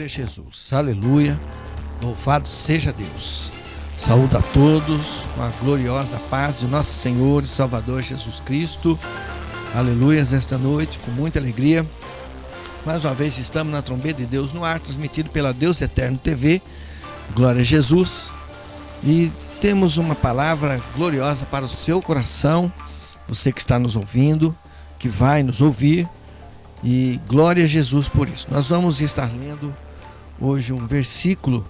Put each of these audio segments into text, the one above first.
Glória a Jesus, aleluia, louvado seja Deus. Saúdo a todos com a gloriosa paz de nosso Senhor e Salvador Jesus Cristo. Aleluias, esta noite, com muita alegria. Mais uma vez estamos na trombeta de Deus no ar, transmitido pela Deus Eterno TV. Glória a Jesus. E temos uma palavra gloriosa para o seu coração. Você que está nos ouvindo, que vai nos ouvir. E glória a Jesus por isso. Nós vamos estar lendo hoje um versículo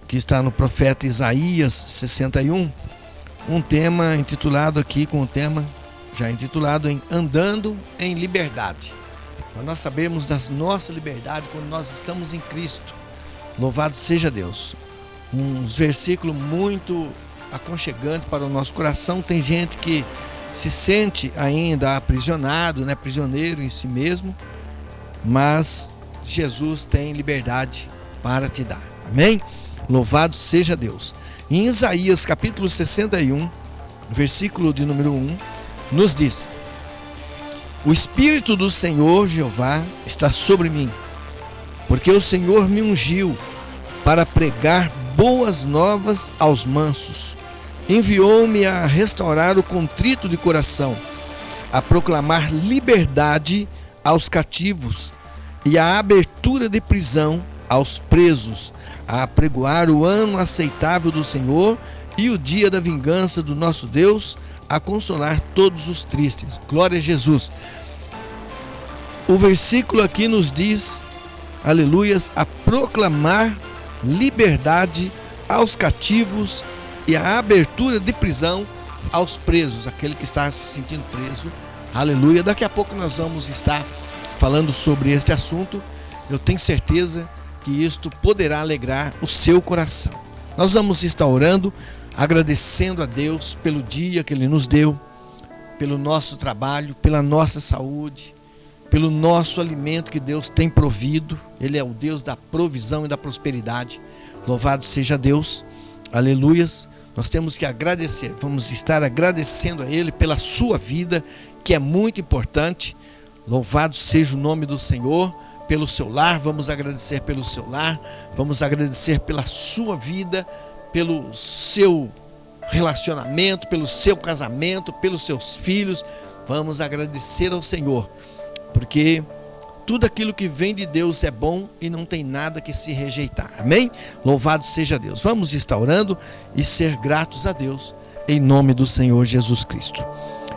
que está no profeta Isaías 61. Um tema intitulado aqui com o tema já intitulado em Andando em Liberdade. Para nós sabermos da nossa liberdade quando nós estamos em Cristo. Louvado seja Deus. Um versículo muito aconchegante para o nosso coração. Tem gente que se sente ainda aprisionado, prisioneiro em si mesmo, mas Jesus tem liberdade para te dar. Amém? Louvado seja Deus. Em Isaías capítulo 61, versículo de número 1, nos diz: O Espírito do Senhor Jeová está sobre mim, porque o Senhor me ungiu para pregar boas novas aos mansos. Enviou-me a restaurar o contrito de coração, a proclamar liberdade aos cativos e a abertura de prisão aos presos, a apregoar o ano aceitável do Senhor e o dia da vingança do nosso Deus, a consolar todos os tristes. Glória a Jesus. O versículo aqui nos diz, aleluias, a proclamar liberdade aos cativos e a abertura de prisão aos presos, aquele que está se sentindo preso. Aleluia. Daqui a pouco nós vamos estar falando sobre este assunto. Eu tenho certeza que isto poderá alegrar o seu coração. Nós vamos estar orando, agradecendo a Deus pelo dia que Ele nos deu, pelo nosso trabalho, pela nossa saúde, pelo nosso alimento que Deus tem provido. Ele é o Deus da provisão e da prosperidade. Louvado seja Deus. Aleluias. Nós temos que agradecer, vamos estar agradecendo a Ele pela sua vida, que é muito importante. Louvado seja o nome do Senhor. Pelo seu lar, vamos agradecer pelo seu lar, vamos agradecer pela sua vida, pelo seu relacionamento, pelo seu casamento, pelos seus filhos. Vamos agradecer ao Senhor, porque tudo aquilo que vem de Deus é bom e não tem nada que se rejeitar. Amém? Louvado seja Deus. Vamos estar orando e ser gratos a Deus em nome do Senhor Jesus Cristo.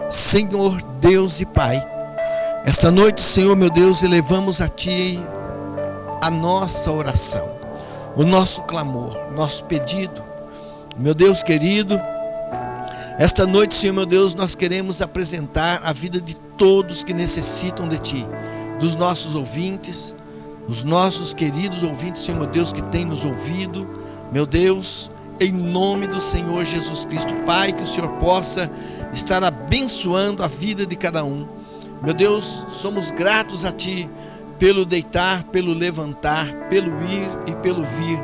Senhor Deus e Pai, esta noite, Senhor meu Deus, elevamos a Ti a nossa oração, o nosso clamor, nosso pedido. Meu Deus querido, esta noite, Senhor meu Deus, nós queremos apresentar a vida de todos que necessitam de Ti, dos nossos ouvintes, os nossos queridos ouvintes, Senhor meu Deus, que têm nos ouvido. Meu Deus, em nome do Senhor Jesus Cristo, Pai, que o Senhor possa estar abençoando a vida de cada um. Meu Deus, somos gratos a Ti pelo deitar, pelo levantar, pelo ir e pelo vir.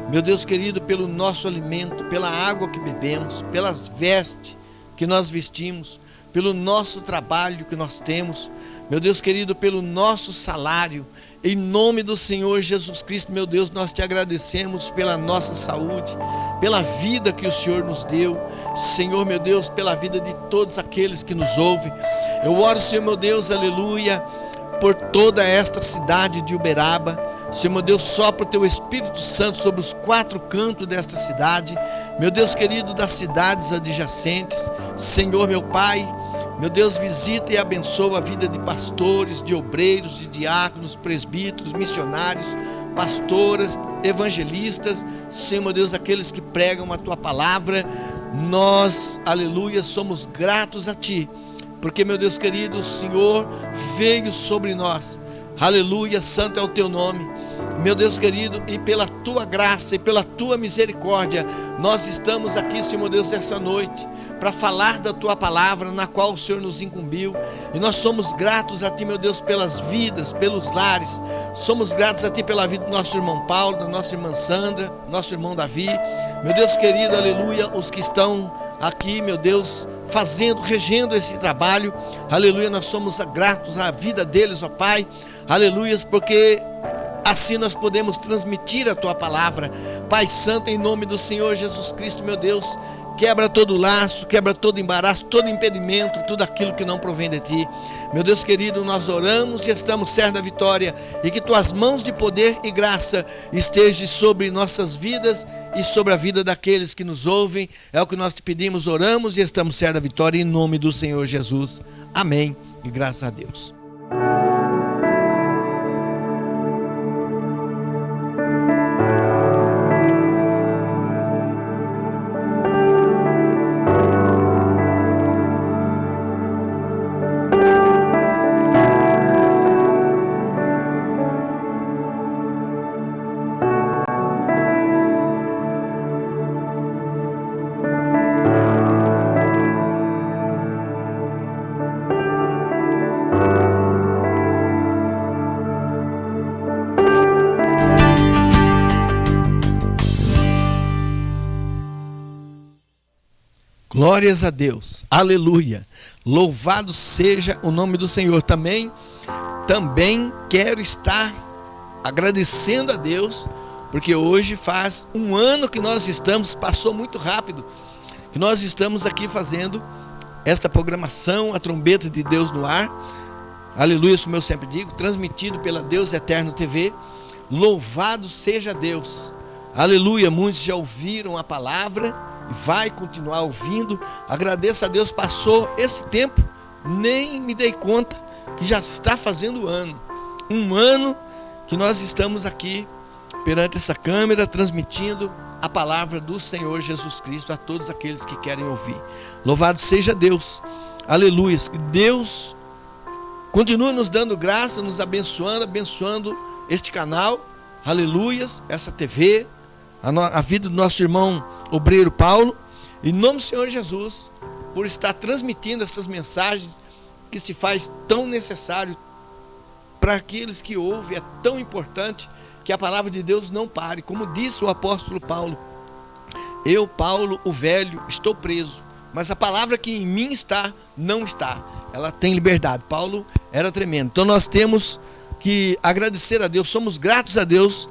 Meu Deus querido, pelo nosso alimento, pela água que bebemos, pelas vestes que nós vestimos, pelo nosso trabalho que nós temos. Meu Deus querido, pelo nosso salário. Em nome do Senhor Jesus Cristo, meu Deus, nós Te agradecemos pela nossa saúde, pela vida que o Senhor nos deu. Senhor, meu Deus, pela vida de todos aqueles que nos ouvem. Eu oro, Senhor, meu Deus, aleluia, por toda esta cidade de Uberaba. Senhor, meu Deus, sopra o Teu Espírito Santo sobre os 4 cantos desta cidade. Meu Deus querido, das cidades adjacentes. Senhor, meu Pai, meu Deus, visita e abençoa a vida de pastores, de obreiros, de diáconos, presbíteros, missionários, pastoras, evangelistas. Senhor, meu Deus, aqueles que pregam a Tua palavra. Nós, aleluia, somos gratos a Ti, porque, meu Deus querido, o Senhor veio sobre nós. Aleluia, santo é o Teu nome. Meu Deus querido, e pela Tua graça e pela Tua misericórdia, nós estamos aqui, Senhor meu Deus, essa noite, para falar da Tua palavra, na qual o Senhor nos incumbiu. E nós somos gratos a Ti, meu Deus, pelas vidas, pelos lares. Somos gratos a Ti pela vida do nosso irmão Paulo, da nossa irmã Sandra, nosso irmão Davi. Meu Deus querido, aleluia, os que estão aqui, meu Deus, regendo esse trabalho, aleluia, nós somos gratos à vida deles, ó Pai, aleluia, porque assim nós podemos transmitir a tua palavra. Pai Santo, em nome do Senhor Jesus Cristo, meu Deus, quebra todo laço, quebra todo embaraço, todo impedimento, tudo aquilo que não provém de ti. Meu Deus querido, nós oramos e estamos certos da vitória, e que tuas mãos de poder e graça estejam sobre nossas vidas e sobre a vida daqueles que nos ouvem. É o que nós te pedimos, oramos e estamos certos da vitória, em nome do Senhor Jesus. Amém e graças a Deus. Glórias a Deus, aleluia, louvado seja o nome do Senhor. Também quero estar agradecendo a Deus, porque hoje faz um ano que nós estamos, passou muito rápido, que nós estamos aqui fazendo esta programação, a trombeta de Deus no ar, aleluia, como eu sempre digo, transmitido pela Deus Eterno TV. Louvado seja Deus, aleluia. Muitos já ouviram a palavra e vai continuar ouvindo. Agradeço a Deus, passou esse tempo, nem me dei conta que já está fazendo um ano que nós estamos aqui perante essa câmera, transmitindo a palavra do Senhor Jesus Cristo a todos aqueles que querem ouvir. Louvado seja Deus, aleluia. Que Deus continue nos dando graça, nos abençoando este canal, aleluias, essa TV, a vida do nosso irmão obreiro Paulo, em nome do Senhor Jesus, por estar transmitindo essas mensagens que se faz tão necessário para aqueles que ouvem. É tão importante que a palavra de Deus não pare. Como disse o apóstolo Paulo: eu, Paulo, o velho, estou preso, mas a palavra que em mim está, não está. Ela tem liberdade. Paulo era tremendo. Então nós temos que agradecer a Deus, somos gratos a Deus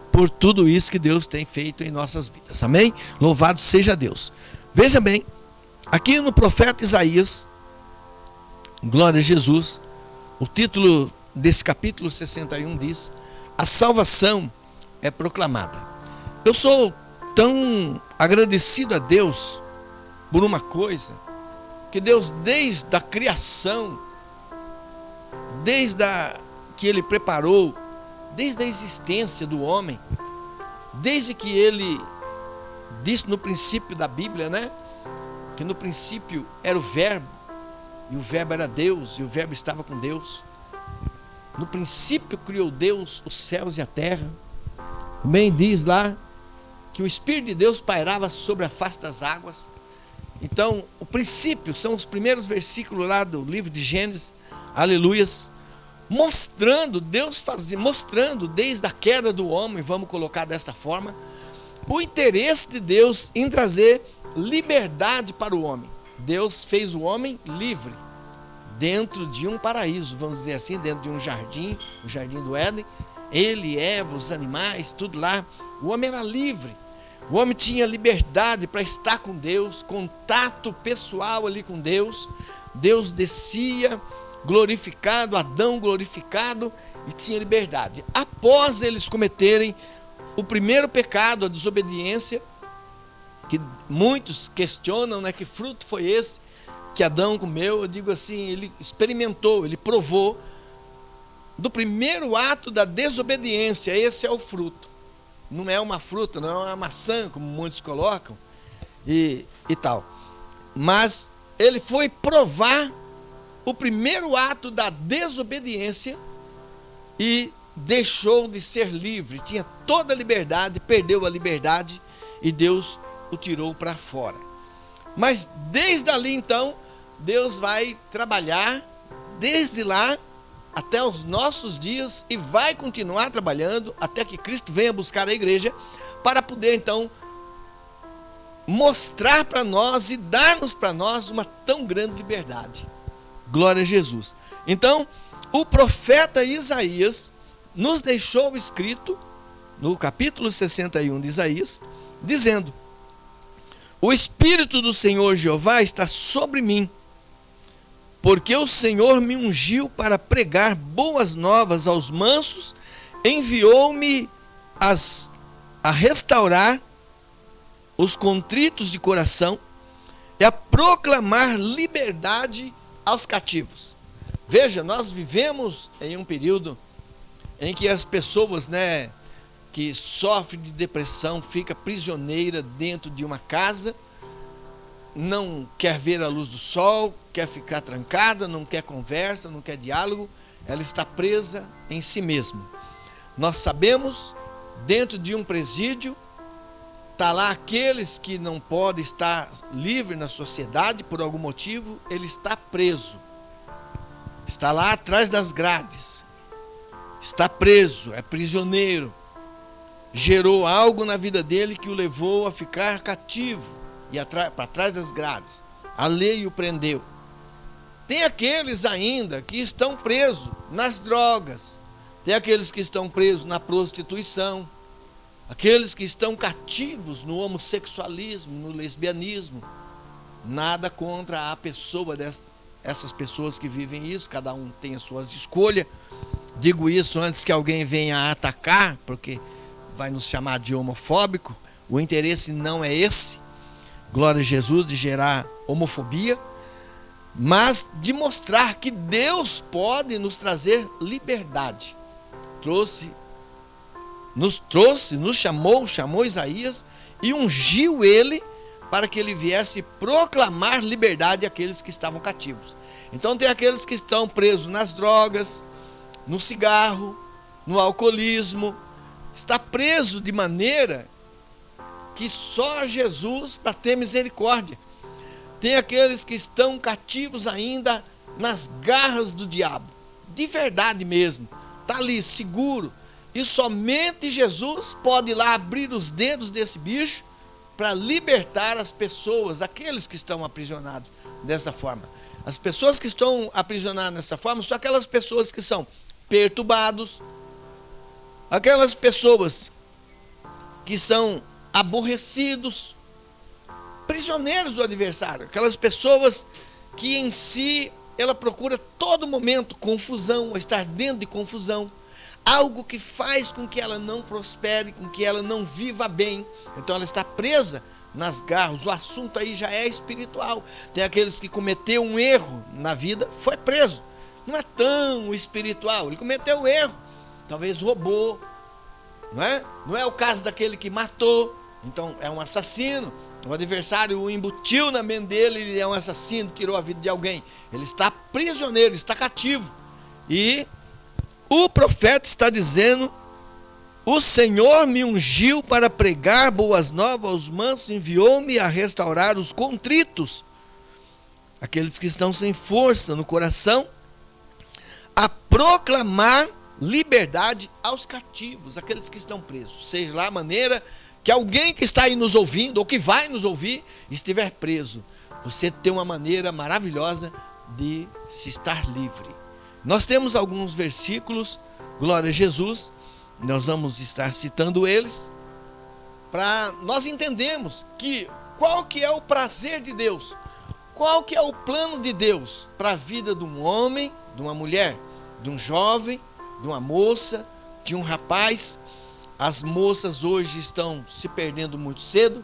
por tudo isso que Deus tem feito em nossas vidas, amém? Louvado seja Deus. Veja bem, aqui no profeta Isaías, glória a Jesus, o título desse capítulo 61 diz: a salvação é proclamada. Eu sou tão agradecido a Deus por uma coisa, que Deus, desde a criação, que Ele preparou, desde a existência do homem, desde que Ele disse no princípio da Bíblia, né? Que no princípio era o Verbo, e o Verbo era Deus, e o Verbo estava com Deus. No princípio criou Deus os céus e a terra. Também diz lá que o Espírito de Deus pairava sobre a face das águas. Então, o princípio são os primeiros versículos lá do livro de Gênesis, aleluias, mostrando desde a queda do homem, vamos colocar dessa forma, o interesse de Deus em trazer liberdade para o homem. Deus fez o homem livre, dentro de um paraíso, vamos dizer assim, dentro de um jardim, o jardim do Éden. Ele, Eva, os animais, tudo lá, o homem era livre. O homem tinha liberdade para estar com Deus, contato pessoal ali com Deus. Deus descia glorificado, Adão glorificado, e tinha liberdade. Após eles cometerem o primeiro pecado, a desobediência, que muitos questionam, né, que fruto foi esse que Adão comeu. Eu digo assim, ele experimentou, ele provou do primeiro ato da desobediência. Esse é o fruto. Não é uma fruta, não é uma maçã, como muitos colocam, e tal. Mas ele foi provar o primeiro ato da desobediência e deixou de ser livre. Tinha toda a liberdade, perdeu a liberdade e Deus o tirou para fora. Mas desde ali então, Deus vai trabalhar desde lá até os nossos dias e vai continuar trabalhando até que Cristo venha buscar a igreja, para poder então mostrar para nós e dar-nos para nós uma tão grande liberdade. Glória a Jesus. Então, o profeta Isaías, nos deixou escrito no capítulo 61 de Isaías, dizendo: o Espírito do Senhor Jeová está sobre mim, porque o Senhor me ungiu para pregar boas novas aos mansos, enviou-me a restaurar os contritos de coração e a proclamar liberdade aos cativos. Veja, nós vivemos em um período em que as pessoas, que sofrem de depressão, fica prisioneira dentro de uma casa, não quer ver a luz do sol, quer ficar trancada, não quer conversa, não quer diálogo, ela está presa em si mesma. Nós sabemos, dentro de um presídio, está lá aqueles que não podem estar livre na sociedade por algum motivo, ele está preso. Está lá atrás das grades. Está preso, é prisioneiro. Gerou algo na vida dele que o levou a ficar cativo e para trás das grades. A lei o prendeu. Tem aqueles ainda que estão presos nas drogas. Tem aqueles que estão presos na prostituição. Aqueles que estão cativos no homossexualismo, no lesbianismo. Nada contra a pessoa essas pessoas que vivem isso, cada um tem as suas escolhas. Digo isso antes que alguém venha atacar, porque vai nos chamar de homofóbico. O interesse não é esse, glória a Jesus, de gerar homofobia, mas de mostrar que Deus pode nos trazer liberdade. Nos chamou Isaías e ungiu ele para que ele viesse proclamar liberdade àqueles que estavam cativos. Então tem aqueles que estão presos nas drogas, no cigarro, no alcoolismo, está preso de maneira que só Jesus para ter misericórdia. Tem aqueles que estão cativos ainda nas garras do diabo, de verdade mesmo, está ali seguro, e somente Jesus pode ir lá abrir os dedos desse bicho para libertar as pessoas, aqueles que estão aprisionados dessa forma. As pessoas que estão aprisionadas dessa forma são aquelas pessoas que são perturbados, aquelas pessoas que são aborrecidos, prisioneiros do adversário, aquelas pessoas que em si ela procura todo momento confusão, ou estar dentro de confusão, algo que faz com que ela não prospere, com que ela não viva bem. Então ela está presa nas garras. O assunto aí já é espiritual. Tem aqueles que cometeu um erro na vida, foi preso. Não é tão espiritual, ele cometeu um erro, talvez roubou, não é o caso daquele que matou, então é um assassino. O adversário o embutiu na mente dele, ele é um assassino, tirou a vida de alguém. Ele está prisioneiro, está cativo. E o profeta está dizendo: o Senhor me ungiu para pregar boas novas aos mansos, enviou-me a restaurar os contritos, aqueles que estão sem força no coração, a proclamar liberdade aos cativos, aqueles que estão presos. Seja lá a maneira que alguém que está aí nos ouvindo, ou que vai nos ouvir, estiver preso, você tem uma maneira maravilhosa de se estar livre. Nós temos alguns versículos, glória a Jesus, nós vamos estar citando eles, para nós entendermos qual que é o prazer de Deus, qual que é o plano de Deus para a vida de um homem, de uma mulher, de um jovem, de uma moça, de um rapaz. As moças hoje estão se perdendo muito cedo,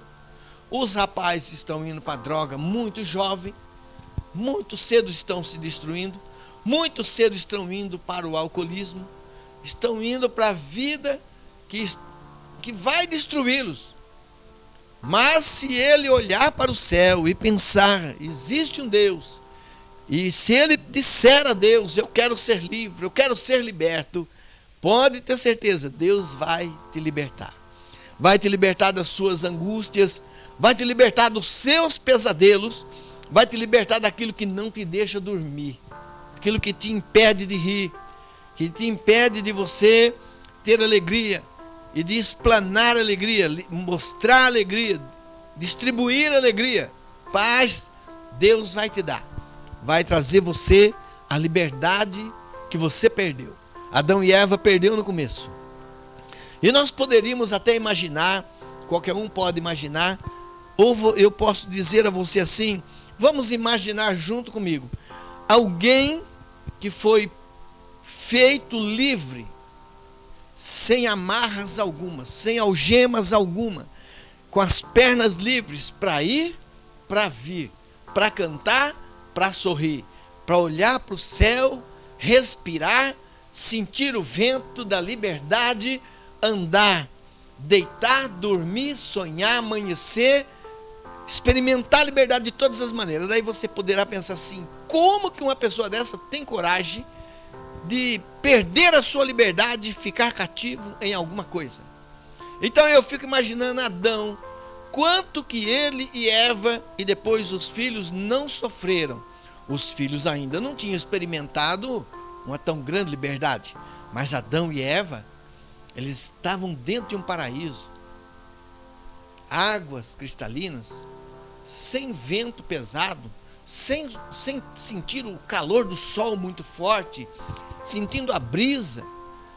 os rapazes estão indo para a droga muito jovem, muito cedo estão se destruindo, muito cedo estão indo para o alcoolismo, estão indo para a vida que vai destruí-los. Mas se ele olhar para o céu e pensar, existe um Deus, e se ele disser a Deus, eu quero ser livre, eu quero ser liberto, pode ter certeza, Deus vai te libertar. Vai te libertar das suas angústias, vai te libertar dos seus pesadelos, vai te libertar daquilo que não te deixa dormir, aquilo que te impede de rir, que te impede de você ter alegria e de explanar alegria, mostrar alegria, distribuir alegria, paz. Deus vai te dar, vai trazer você a liberdade que você perdeu, Adão e Eva perderam no começo. E nós poderíamos até imaginar, qualquer um pode imaginar, ou eu posso dizer a você assim, vamos imaginar junto comigo, alguém que foi feito livre, sem amarras alguma, sem algemas alguma, com as pernas livres para ir, para vir, para cantar, para sorrir, para olhar para o céu, respirar, sentir o vento da liberdade, andar, deitar, dormir, sonhar, amanhecer, experimentar a liberdade de todas as maneiras. Daí você poderá pensar assim, como que uma pessoa dessa tem coragem de perder a sua liberdade e ficar cativo em alguma coisa? Então eu fico imaginando Adão, quanto que ele e Eva e depois os filhos não sofreram. Os filhos ainda não tinham experimentado uma tão grande liberdade, mas Adão e Eva, eles estavam dentro de um paraíso, águas cristalinas, sem vento pesado, sem sentir o calor do sol muito forte, sentindo a brisa,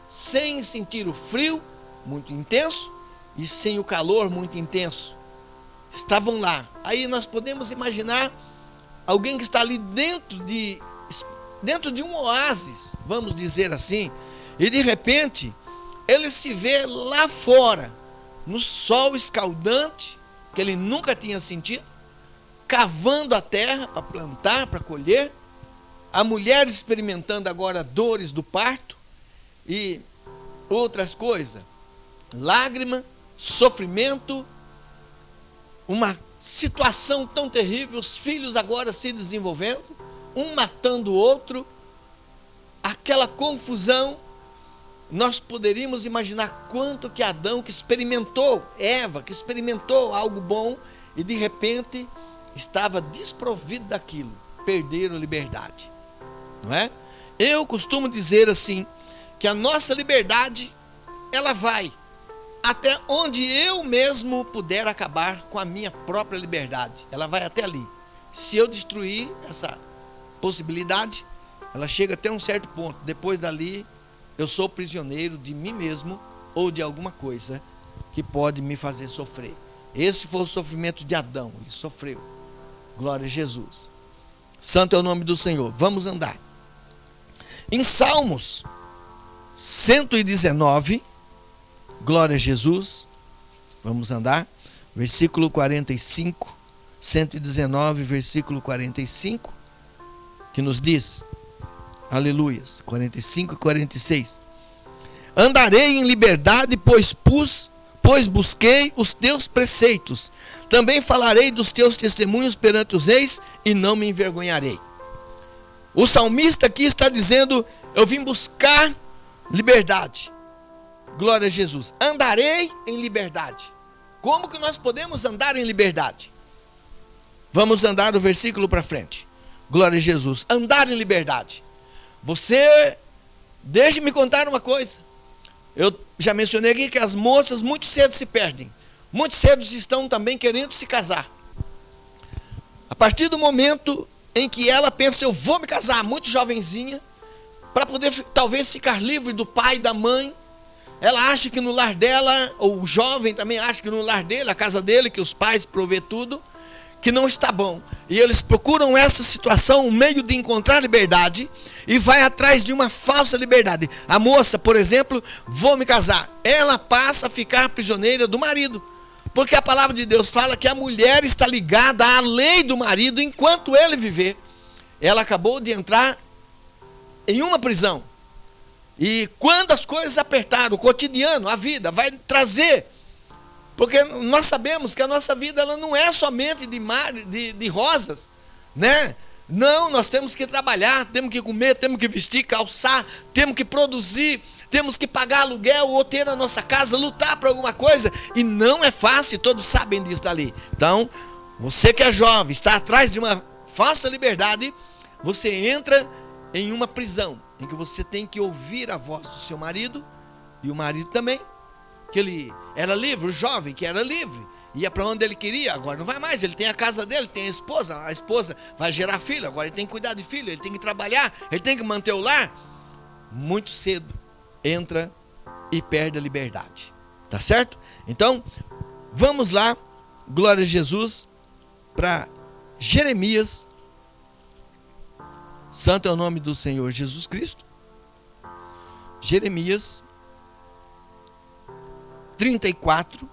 sem sentir o frio muito intenso e sem o calor muito intenso. Estavam lá. Aí nós podemos imaginar alguém que está ali dentro de um oásis, vamos dizer assim, e de repente ele se vê lá fora, no sol escaldante, que ele nunca tinha sentido, cavando a terra para plantar, para colher, a mulher experimentando agora dores do parto e outras coisas, lágrima, sofrimento, uma situação tão terrível, os filhos agora se desenvolvendo, um matando o outro, aquela confusão. Nós poderíamos imaginar quanto que Adão, que experimentou, Eva, que experimentou algo bom e de repente estava desprovido daquilo, perderam a liberdade, não é? Eu costumo dizer assim, que a nossa liberdade, ela vai até onde eu mesmo puder acabar com a minha própria liberdade, ela vai até ali. Se eu destruir essa possibilidade, ela chega até um certo ponto, depois dali eu sou prisioneiro de mim mesmo ou de alguma coisa que pode me fazer sofrer. Esse foi o sofrimento de Adão, ele sofreu. Glória a Jesus. Santo é o nome do Senhor. Vamos andar. Em Salmos 119, glória a Jesus. Vamos andar. Versículo 45, 119, versículo 45, que nos diz... Aleluias, 45 e 46. Andarei em liberdade, pois busquei os teus preceitos. Também falarei dos teus testemunhos perante os reis e não me envergonharei. O salmista aqui está dizendo, eu vim buscar liberdade. Glória a Jesus. Andarei em liberdade. Como que nós podemos andar em liberdade? Vamos andar o versículo para frente. Glória a Jesus. Andar em liberdade. Deixe-me contar uma coisa. Eu já mencionei aqui que as moças muito cedo se perdem. Muito cedo estão também querendo se casar. A partir do momento em que ela pensa, eu vou me casar, muito jovenzinha, para poder talvez ficar livre do pai e da mãe. Ela acha que no lar dela, ou o jovem também acha que no lar dele, a casa dele, que os pais provê tudo, que não está bom. E eles procuram essa situação, um meio de encontrar liberdade, e vai atrás de uma falsa liberdade. A moça, por exemplo, vou me casar. Ela passa a ficar prisioneira do marido. Porque a palavra de Deus fala que a mulher está ligada à lei do marido enquanto ele viver. Ela acabou de entrar em uma prisão. E quando as coisas apertaram, o cotidiano, a vida, vai trazer. Porque nós sabemos que a nossa vida ela não é somente de rosas, né? Não, nós temos que trabalhar, temos que comer, temos que vestir, calçar, temos que produzir, temos que pagar aluguel ou ter na nossa casa, lutar por alguma coisa. E não é fácil, todos sabem disso dali. Então, você que é jovem, está atrás de uma falsa liberdade, você entra em uma prisão, em que você tem que ouvir a voz do seu marido, e o marido também, que ele era livre, o jovem que era livre, ia para onde ele queria, agora não vai mais, ele tem a casa dele, tem a esposa vai gerar filho, agora ele tem que cuidar de filho, ele tem que trabalhar, ele tem que manter o lar. Muito cedo entra e perde a liberdade. Tá certo? Então, vamos lá, glória a Jesus, para Jeremias. Santo é o nome do Senhor Jesus Cristo. Jeremias 34,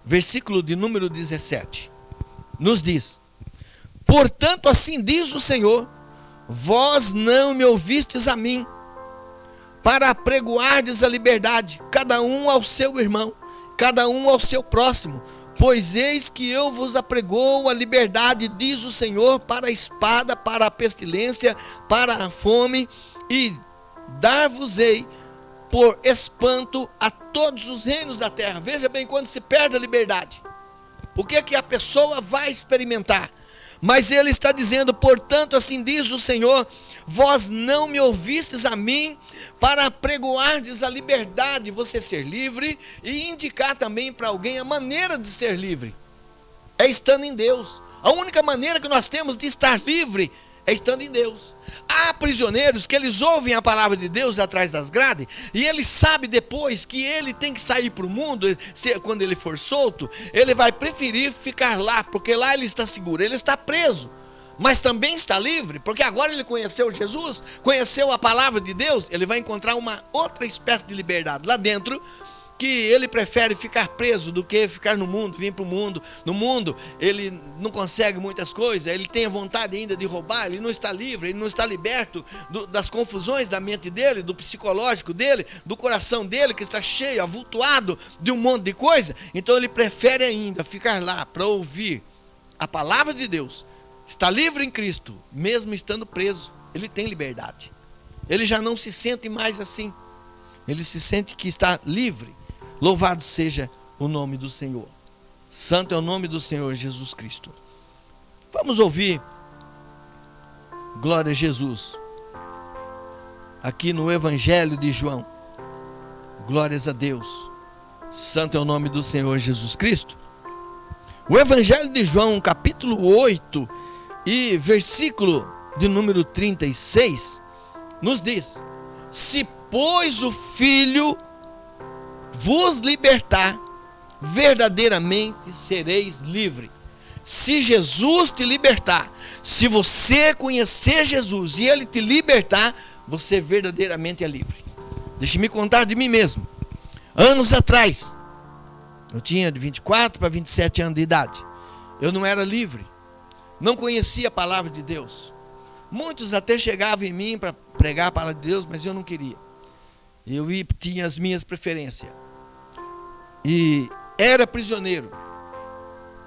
versículo de número 17, nos diz: portanto, assim diz o Senhor, vós não me ouvistes a mim, para apregoardes a liberdade, cada um ao seu irmão, cada um ao seu próximo, pois eis que eu vos apregoo a liberdade, diz o Senhor, para a espada, para a pestilência, para a fome, e dar-vos-ei por espanto a todos os reinos da terra. Veja bem, quando se perde a liberdade, o que é que a pessoa vai experimentar? Mas ele está dizendo, portanto, assim diz o Senhor, vós não me ouvistes a mim, para apregoardes a liberdade, você ser livre, e indicar também para alguém a maneira de ser livre, é estando em Deus. A única maneira que nós temos de estar livre é estando em Deus. Há prisioneiros que eles ouvem a palavra de Deus atrás das grades, e ele sabe depois que ele tem que sair para o mundo, quando ele for solto, ele vai preferir ficar lá, porque lá ele está seguro, ele está preso, mas também está livre, porque agora ele conheceu Jesus, conheceu a palavra de Deus, ele vai encontrar uma outra espécie de liberdade lá dentro, que ele prefere ficar preso do que ficar no mundo, vir para o mundo. No mundo ele não consegue muitas coisas, ele tem a vontade ainda de roubar, ele não está livre, ele não está liberto das confusões da mente dele, do psicológico dele, do coração dele, que está cheio, avultuado de um monte de coisa. Então ele prefere ainda ficar lá para ouvir a palavra de Deus. Está livre em Cristo, mesmo estando preso, ele tem liberdade. Ele já não se sente mais assim, ele se sente que está livre. Louvado seja o nome do Senhor. Santo é o nome do Senhor Jesus Cristo. Vamos ouvir, glória a Jesus, aqui no Evangelho de João. Glórias a Deus. Santo é o nome do Senhor Jesus Cristo. O Evangelho de João, capítulo 8 e versículo de número 36, nos diz: se pois o Filho vos libertar, verdadeiramente sereis livre. Se Jesus te libertar, se você conhecer Jesus e ele te libertar, você verdadeiramente é livre. Deixe-me contar de mim mesmo. Anos atrás, eu tinha de 24 para 27 anos de idade. Eu não era livre, não conhecia a palavra de Deus. Muitos até chegavam em mim para pregar a palavra de Deus, mas eu não queria. Eu tinha as minhas preferências. E era prisioneiro.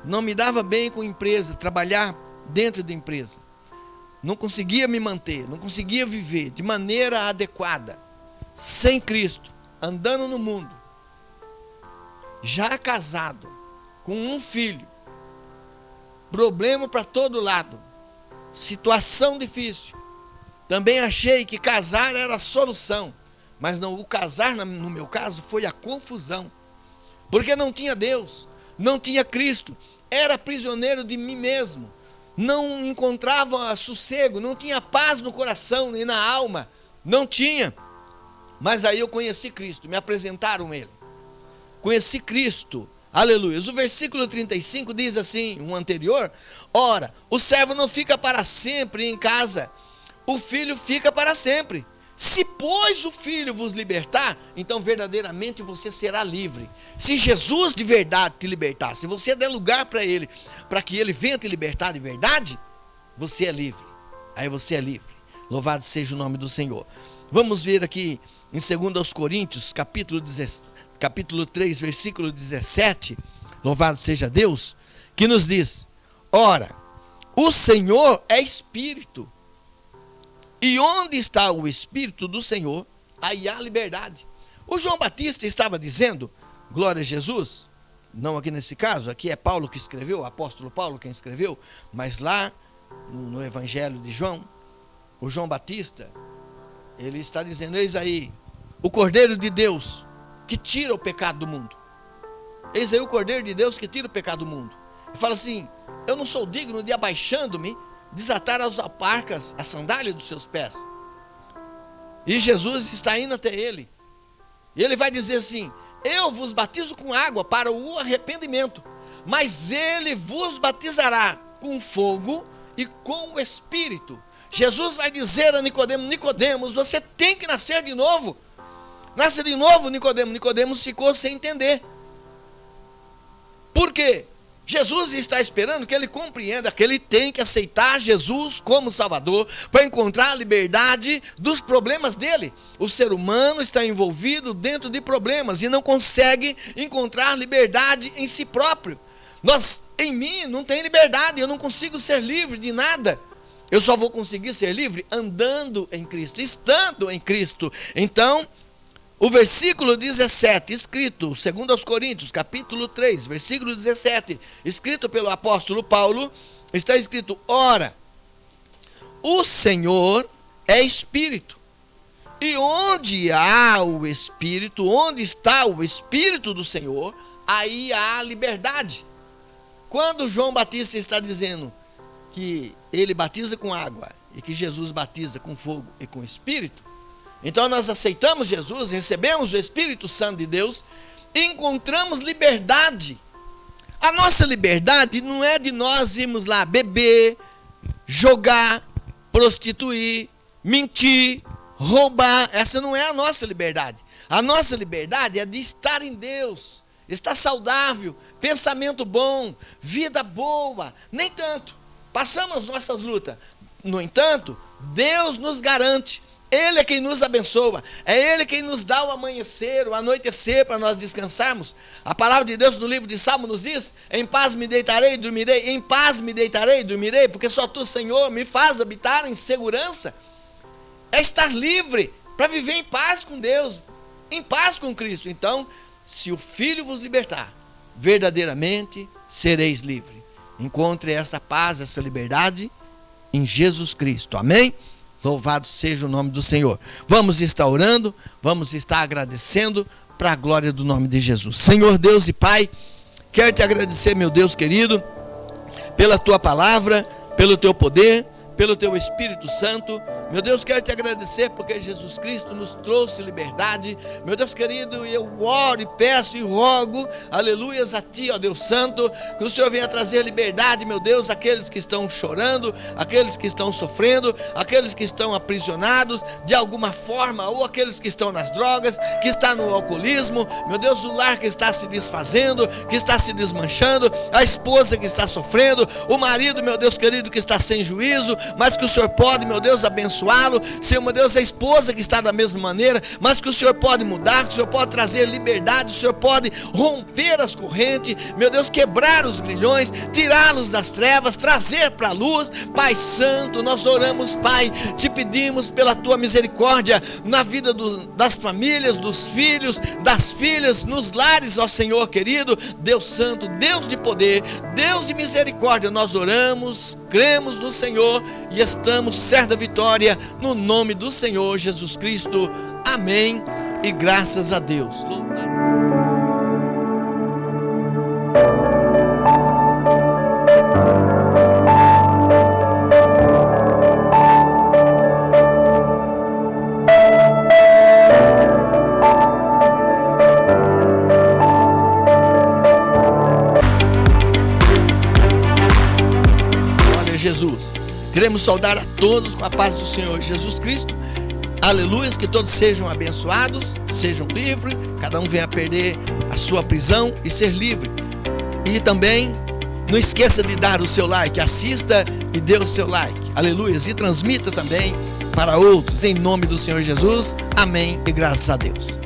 Não me dava bem com empresa, trabalhar dentro da empresa. Não conseguia me manter, não conseguia viver de maneira adequada. Sem Cristo, andando no mundo. Já casado, com um filho. Problema para todo lado. Situação difícil. Também achei que casar era a solução. Mas não, o casar, no meu caso, foi a confusão. Porque não tinha Deus, não tinha Cristo, era prisioneiro de mim mesmo, não encontrava sossego, não tinha paz no coração nem na alma, não tinha. Mas aí eu conheci Cristo, me apresentaram Ele, conheci Cristo, aleluia. O versículo 35 diz assim, um anterior: ora, o servo não fica para sempre em casa, o filho fica para sempre. Se pois o Filho vos libertar, então verdadeiramente você será livre. Se Jesus de verdade te libertar, se você der lugar para Ele, para que Ele venha te libertar de verdade, você é livre. Aí você é livre. Louvado seja o nome do Senhor. Vamos ver aqui em 2 Coríntios, capítulo 3, versículo 17. Louvado seja Deus, que nos diz: ora, o Senhor é Espírito. E onde está o Espírito do Senhor, aí há liberdade. O João Batista estava dizendo, glória a Jesus, não aqui nesse caso, aqui é Paulo que escreveu, o apóstolo Paulo quem escreveu, mas lá no Evangelho de João, o João Batista, ele está dizendo: eis aí, o Cordeiro de Deus que tira o pecado do mundo. Eis aí o Cordeiro de Deus que tira o pecado do mundo. Ele fala assim: eu não sou digno de, abaixando-me, desatar as alparcas, a sandália dos seus pés. E Jesus está indo até ele. E ele vai dizer assim: eu vos batizo com água para o arrependimento, mas ele vos batizará com fogo e com o Espírito. Jesus vai dizer a Nicodemos: Nicodemos, você tem que nascer de novo. Nasce de novo, Nicodemos. Nicodemos ficou sem entender. Por quê? Jesus está esperando que ele compreenda que ele tem que aceitar Jesus como Salvador para encontrar a liberdade dos problemas dele. O ser humano está envolvido dentro de problemas e não consegue encontrar liberdade em si próprio. Em mim não tem liberdade, eu não consigo ser livre de nada. Eu só vou conseguir ser livre andando em Cristo, estando em Cristo. Então, o versículo 17, escrito, 2 Coríntios, capítulo 3, versículo 17, escrito pelo apóstolo Paulo, está escrito: ora, o Senhor é Espírito, e onde há o Espírito, onde está o Espírito do Senhor, aí há liberdade. Quando João Batista está dizendo que ele batiza com água e que Jesus batiza com fogo e com Espírito, então nós aceitamos Jesus, recebemos o Espírito Santo de Deus e encontramos liberdade. A nossa liberdade não é de nós irmos lá beber, jogar, prostituir, mentir, roubar. Essa não é a nossa liberdade. A nossa liberdade é de estar em Deus, estar saudável, pensamento bom, vida boa. Nem tanto, passamos nossas lutas. No entanto, Deus nos garante. Ele é quem nos abençoa, é Ele quem nos dá o amanhecer, o anoitecer para nós descansarmos. A palavra de Deus no livro de Salmo nos diz: em paz me deitarei e dormirei, em paz me deitarei e dormirei, porque só Tu, Senhor, me faz habitar em segurança. É estar livre para viver em paz com Deus, em paz com Cristo. Então, se o Filho vos libertar, verdadeiramente sereis livres. Encontre essa paz, essa liberdade em Jesus Cristo. Amém? Louvado seja o nome do Senhor. Vamos estar orando, vamos estar agradecendo para a glória do nome de Jesus. Senhor Deus e Pai, quero te agradecer, meu Deus querido, pela Tua palavra, pelo Teu poder, pelo Teu Espírito Santo. Meu Deus, quero te agradecer porque Jesus Cristo nos trouxe liberdade. Meu Deus querido, eu oro e peço e rogo, aleluias, a Ti, ó Deus Santo, que o Senhor venha trazer liberdade, meu Deus, àqueles que estão chorando, àqueles que estão sofrendo, àqueles que estão aprisionados de alguma forma, ou aqueles que estão nas drogas, que está no alcoolismo. Meu Deus, o lar que está se desfazendo, que está se desmanchando, a esposa que está sofrendo, o marido, meu Deus querido, que está sem juízo, mas que o Senhor pode, meu Deus, abençoá-lo. Senhor, meu Deus, a esposa que está da mesma maneira, mas que o Senhor pode mudar, que o Senhor pode trazer liberdade, o Senhor pode romper as correntes, meu Deus, quebrar os grilhões, tirá-los das trevas, trazer para a luz. Pai Santo, nós oramos, Pai, te pedimos pela Tua misericórdia na vida das famílias, dos filhos, das filhas, nos lares, ó Senhor querido, Deus Santo, Deus de poder, Deus de misericórdia. Nós oramos, cremos no Senhor e estamos certos da vitória no nome do Senhor Jesus Cristo. Amém e graças a Deus. Louvado. Jesus, queremos saudar a todos com a paz do Senhor Jesus Cristo. Aleluia, que todos sejam abençoados, sejam livres, cada um venha perder a sua prisão e ser livre. E também não esqueça de dar o seu like, assista e dê o seu like. Aleluia, e transmita também para outros em nome do Senhor Jesus. Amém e graças a Deus.